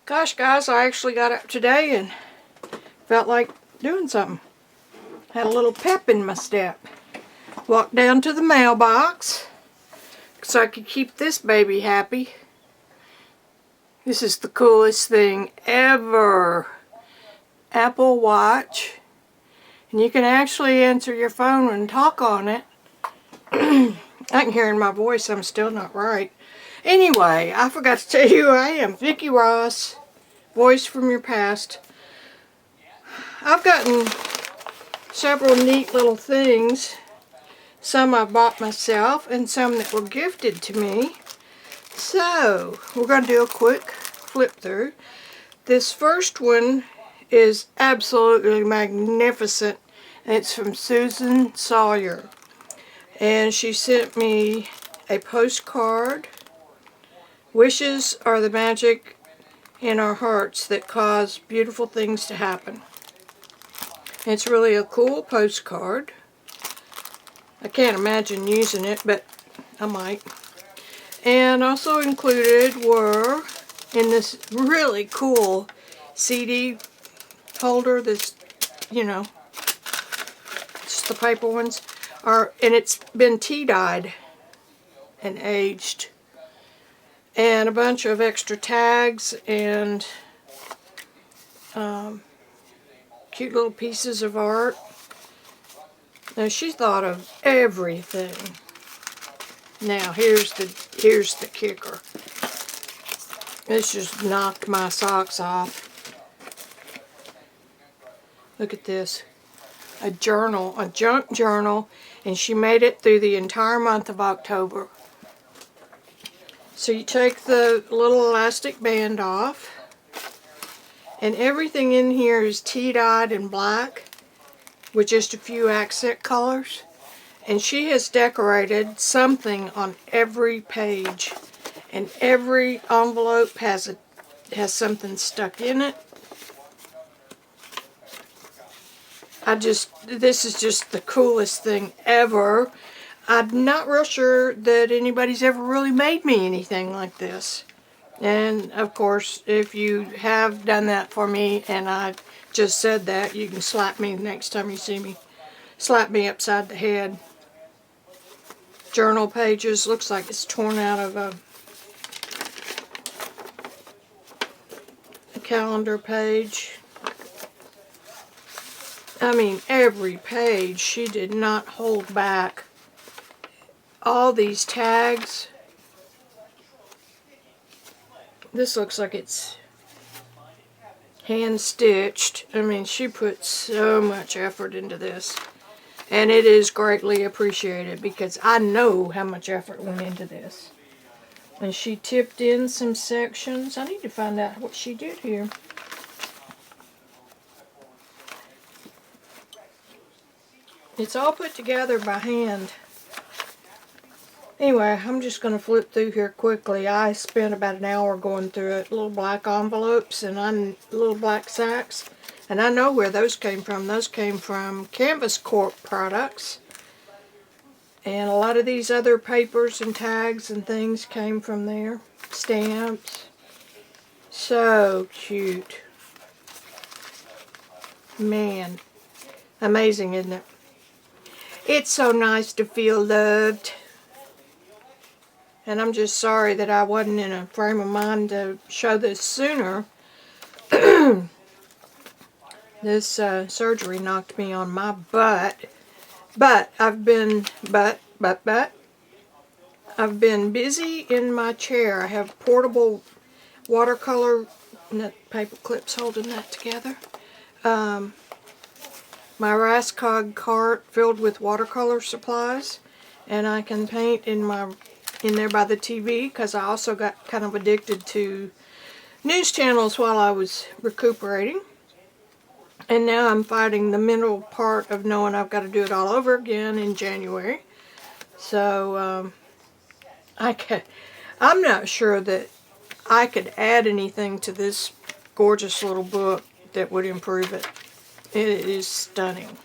Gosh, guys, I actually got up today and felt like doing something. Had a little pep in my step. Walked down to the mailbox so I could keep this baby happy. This is the coolest thing ever. Apple Watch. And you can actually answer your phone and talk on it. I can hear in my voice I'm still not right. Anyway, I forgot to tell you who I am. Vicki Ross. Voice from your past. I've gotten several neat little things. Some I bought myself and some that were gifted to me. So, we're going to do a quick flip through. This first one is absolutely magnificent. It's from Susan Sawyer. And she sent me a postcard. Wishes are the magic in our hearts that cause beautiful things to happen. It's really a cool postcard. I can't imagine using it, but I might. And also included were, in this really cool CD holder, this, you know, just the paper ones, and it's been tea-dyed and aged. And a bunch of extra tags and cute little pieces of art. Now, she thought of everything. Now, here's the kicker. This just knocked my socks off. Look at this. A journal, a junk journal, and she made it through the entire month of October. So you take the little elastic band off, and everything in here is tea-dyed and black with just a few accent colors. And she has decorated something on every page, and every envelope has something stuck in it. This is just the coolest thing ever. I'm not real sure that anybody's ever really made me anything like this. And of course, if you have done that for me and I just said that, you can slap me the next time you see me. Slap me upside the head. Journal pages, looks like it's torn out of a calendar page. I mean, every page, she did not hold back. All these tags. This looks like it's hand stitched. I mean, she put so much effort into this. And it is greatly appreciated because I know how much effort went into this. And she tipped in some sections. I need to find out what she did here. It's all put together by hand. Anyway, I'm just going to flip through here quickly. I spent about an hour going through it. Little black envelopes and little black sacks. And I know where those came from. Those came from Canvas Corp products. And a lot of these other papers and tags and things came from there. Stamps. So cute. Man. Amazing, isn't it? It's so nice to feel loved. And I'm just sorry that I wasn't in a frame of mind to show this sooner. This surgery knocked me on my butt. But I've been busy in my chair. I have portable watercolor, and that paper clip's holding that together. My Rascog cart filled with watercolor supplies, and I can paint in there by the TV because I also got kind of addicted to news channels while I was recuperating. And now I'm fighting the mental part of knowing I've got to do it all over again in January. So, I'm not sure that I could add anything to this gorgeous little book that would improve it. It is stunning.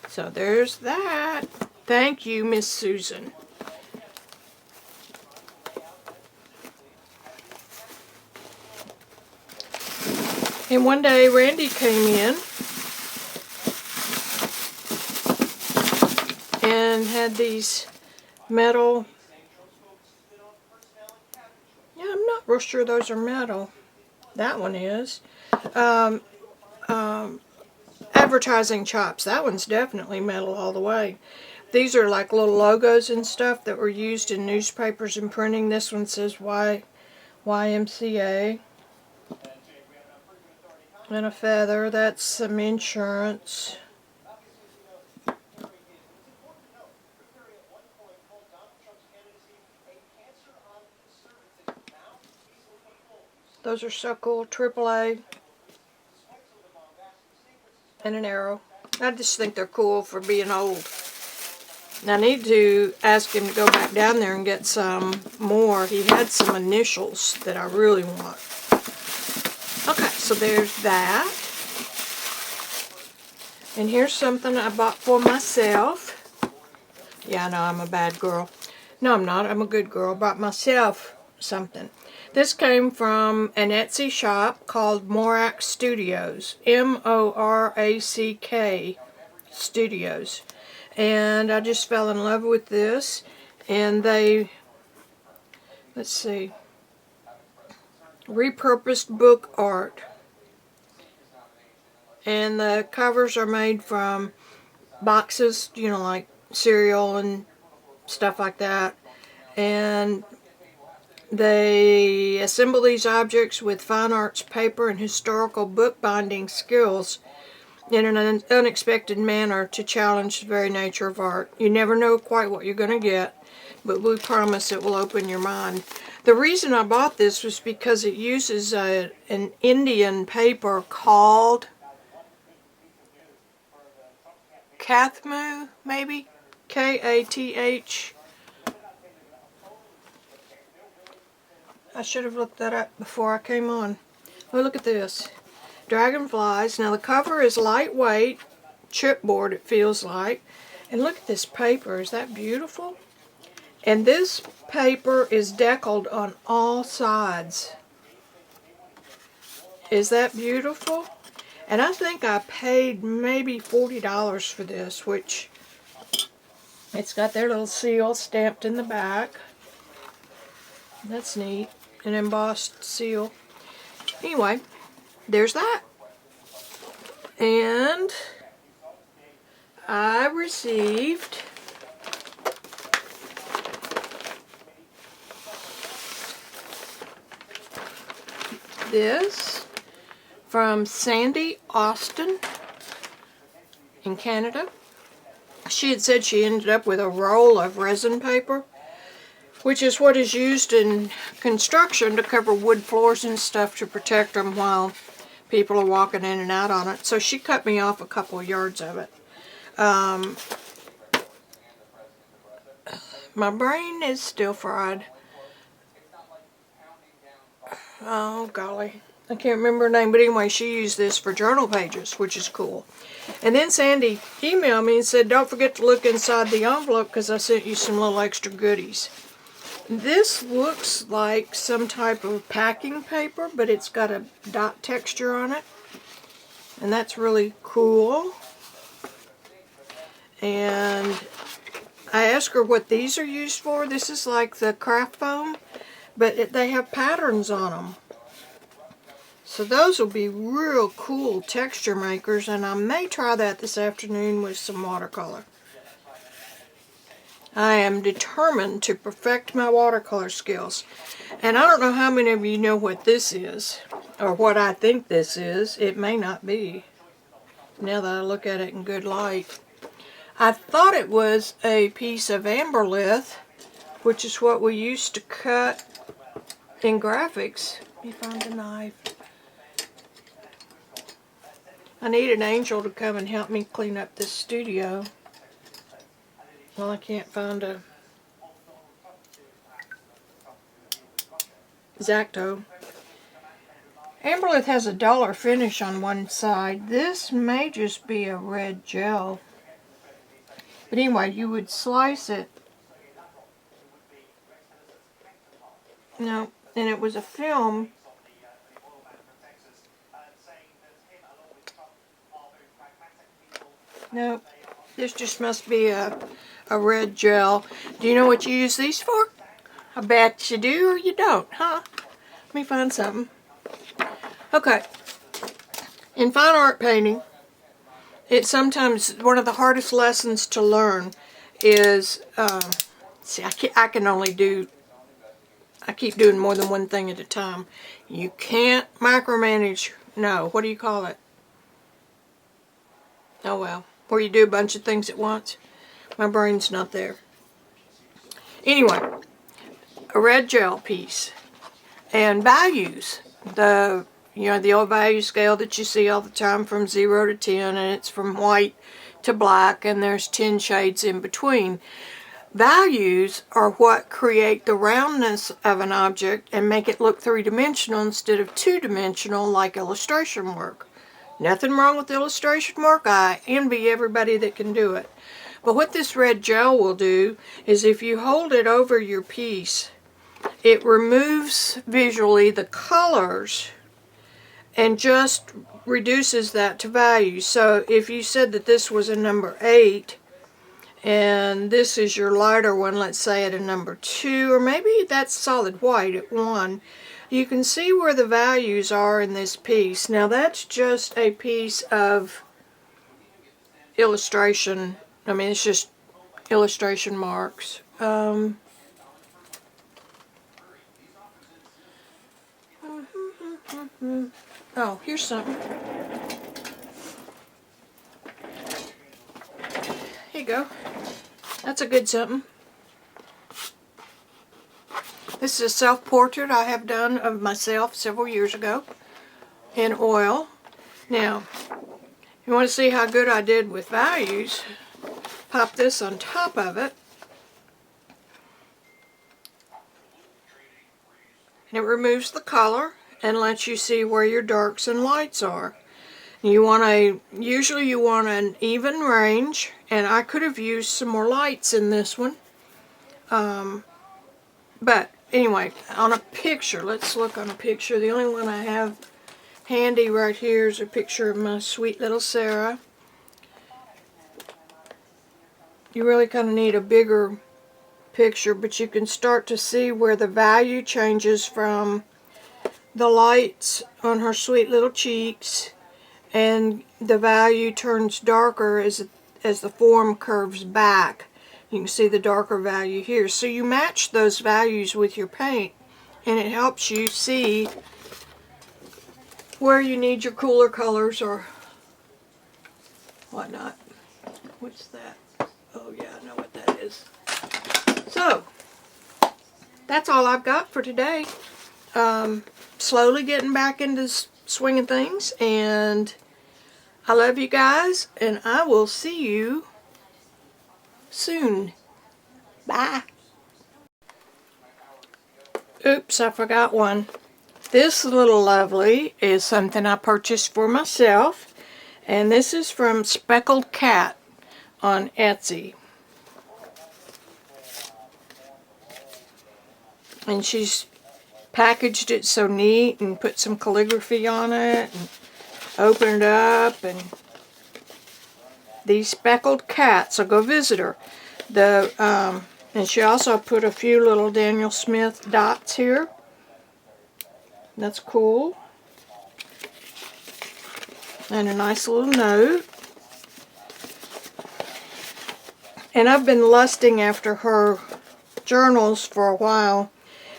So there's that. Thank you, Miss Susan. And one day Randy came in and had these metal, yeah, I'm not real sure those are metal. That one is. Advertising chops. That one's definitely metal all the way. These are like little logos and stuff that were used in newspapers and printing. This one says YMCA. And a feather. That's some insurance. Those are so cool. AAA. And an arrow. I just think they're cool for being old. I need to ask him to go back down there and get some more. He had some initials that I really want. Okay, so there's that. And here's something I bought for myself. Yeah, I know I'm a bad girl. No, I'm not. I'm a good girl. Bought myself something. This came from an Etsy shop called Morack Studios. M-O-R-A-C-K Studios. And I just fell in love with this. And they, let's see, repurposed book art. And the covers are made from boxes, you know, like cereal and stuff like that. And they assemble these objects with fine arts paper and historical bookbinding skills in an unexpected manner to challenge the very nature of art. You never know quite what you're going to get, but we promise it will open your mind. The reason I bought this was because it uses an Indian paper called Kathmu, maybe? K-A-T-H. I should have looked that up before I came on. Oh, look at this. Dragonflies. Now the cover is lightweight, chipboard it feels like. And look at this paper. Is that beautiful? And this paper is deckled on all sides. Is that beautiful? And I think I paid maybe $40 for this, which it's got their little seal stamped in the back. That's neat. An embossed seal. Anyway, there's that. And I received this from Sandy Austin in Canada. She had said she ended up with a roll of resin paper, which is what is used in construction to cover wood floors and stuff to protect them while people are walking in and out on it. So she cut me off a couple of yards of it. My brain is still fried. Oh, golly. I can't remember her name, but anyway, she used this for journal pages, which is cool. And then Sandy emailed me and said, don't forget to look inside the envelope because I sent you some little extra goodies. This looks like some type of packing paper, but it's got a dot texture on it. And that's really cool. And I asked her what these are used for. This is like the craft foam, but they have patterns on them. So those will be real cool texture makers, and I may try that this afternoon with some watercolor. I am determined to perfect my watercolor skills. And I don't know how many of you know what this is, or what I think this is. It may not be, now that I look at it in good light. I thought it was a piece of amber lith, which is what we used to cut in graphics. Let me find a knife. I need an angel to come and help me clean up this studio. Well, I can't find a X-Acto. Amberlith has a duller finish on one side. This may just be a red gel. But anyway, you would slice it. No, and it was a film No, this just must be a red gel. Do you know what you use these for? I bet you do or you don't, huh? Let me find something. Okay. In fine art painting, it's sometimes one of the hardest lessons to learn is, see, I can only do, I keep doing more than one thing at a time. You can't micromanage, no, what do you call it? Oh well, where you do a bunch of things at once. My brain's not there. Anyway, a red gel piece. And values. The old value scale that you see all the time from 0 to 10, and it's from white to black, and there's 10 shades in between. Values are what create the roundness of an object and make it look three-dimensional instead of two-dimensional like illustration work. Nothing wrong with illustration work. I envy everybody that can do it. But what this red gel will do is if you hold it over your piece, it removes visually the colors and just reduces that to value. So if you said that this was a number 8 and this is your lighter one, let's say at a number 2, or maybe that's solid white at 1, you can see where the values are in this piece. Now that's just a piece of illustration. I mean, it's just illustration marks. Oh, here's something. Here you go. That's a good something. This is a self-portrait I have done of myself several years ago in oil. Now, you want to see how good I did with values, pop this on top of it. And it removes the color and lets you see where your darks and lights are. Usually you want an even range, and I could have used some more lights in this one. But anyway, on a picture, let's look on a picture. The only one I have handy right here is a picture of my sweet little Sarah. You really kind of need a bigger picture, but you can start to see where the value changes from the lights on her sweet little cheeks, and the value turns darker as the form curves back. You can see the darker value here. So you match those values with your paint, and it helps you see where you need your cooler colors or whatnot. What's that? Oh yeah, I know what that is. So, that's all I've got for today. Slowly getting back into swinging things, and I love you guys, and I will see you soon. Bye. Oops, I forgot one. This little lovely is something I purchased for myself, and this is from Speckled Cat on Etsy. And she's packaged it so neat and put some calligraphy on it and opened it up, and these speckled cats, so go visit her. And she also put a few little Daniel Smith dots here. That's cool. And a nice little note. And I've been lusting after her journals for a while.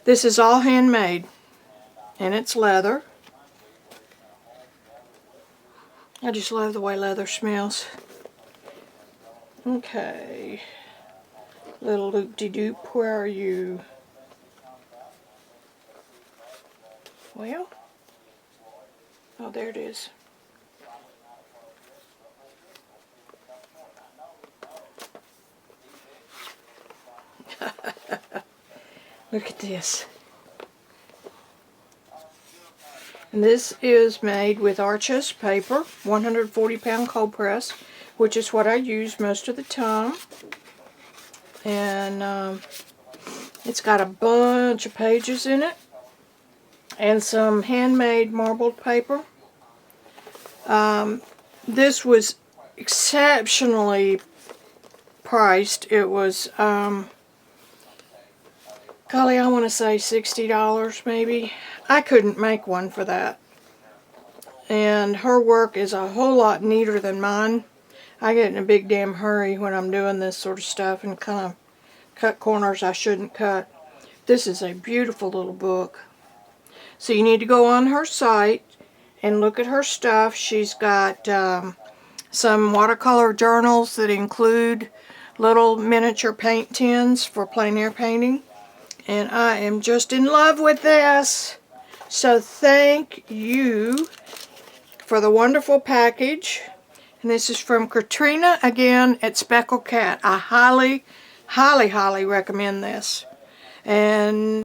This is all handmade, and it's leather. I just love the way leather smells. Okay, little loop-de-doop, where are you? Well, oh, there it is. Look at this. And this is made with Arches paper, 140-pound cold press, which is what I use most of the time. And it's got a bunch of pages in it, and some handmade marbled paper. This was exceptionally priced. It was, golly, I want to say $60 maybe. I couldn't make one for that. And her work is a whole lot neater than mine. I get in a big damn hurry when I'm doing this sort of stuff and kind of cut corners I shouldn't cut. This is a beautiful little book. So you need to go on her site and look at her stuff. She's got some watercolor journals that include little miniature paint tins for plein air painting. And I am just in love with this. So thank you for the wonderful package. And this is from Katrina again at Speckled Cat. I highly, highly, highly recommend this. And